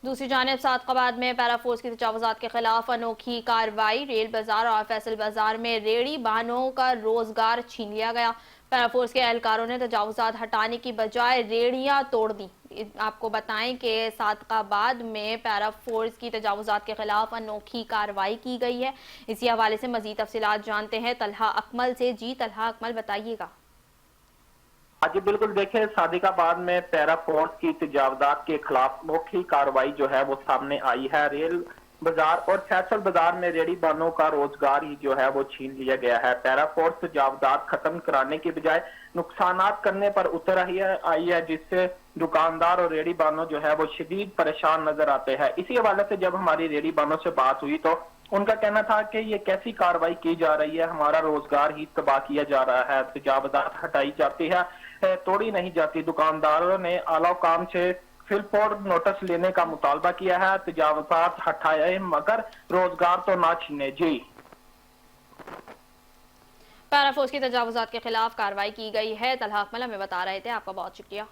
دوسری جانب صادقآباد میں پیرا فورس کی تجاوزات کے خلاف انوکھی کارروائی، ریل بازار اور فیصل بازار میں ریڑھی بانوں کا روزگار چھین لیا گیا۔ پیرا فورس کے اہلکاروں نے تجاوزات ہٹانے کی بجائے ریڑھیاں توڑ دیں۔ آپ کو بتائیں کہ صادقآباد میں پیرا فورس کی تجاوزات کے خلاف انوکھی کارروائی کی گئی ہے۔ اسی حوالے سے مزید تفصیلات جانتے ہیں طلحہ اکمل سے۔ جی طلحہ اکمل، بتائیے گا۔ جی بالکل، دیکھیں صادق آباد میں پیرا فورس کی تجاوزات کے خلاف انوکھی کارروائی جو ہے وہ سامنے آئی ہے۔ ریل بازار اور فیصل بازار میں ریڑھی بانوں کا روزگار ہی جو ہے وہ چھین لیا گیا ہے۔ پیرا فورس تجاوزات ختم کرانے کے بجائے نقصانات کرنے پر اتر آئی ہے، جس سے دکاندار اور ریڑھی بانوں جو ہے وہ شدید پریشان نظر آتے ہیں۔ اسی حوالے سے جب ہماری ریڑھی بانوں سے بات ہوئی تو ان کا کہنا تھا کہ یہ کیسی کارروائی کی جا رہی ہے، ہمارا روزگار ہی تباہ کیا جا رہا ہے، تجاوزات ہٹائی جاتی ہے، توڑی نہیں جاتی۔ دکانداروں نے اعلیٰ حکام سے فی الفور نوٹس لینے کا مطالبہ کیا ہے، تجاوزات ہٹائے مگر روزگار تو نہ چھینے۔ جی پیرا فورس کی تجاوزات کے خلاف کارروائی کی گئی ہے۔ طلحہ اکمل ہمیں بتا رہے تھے، آپ کا بہت شکریہ۔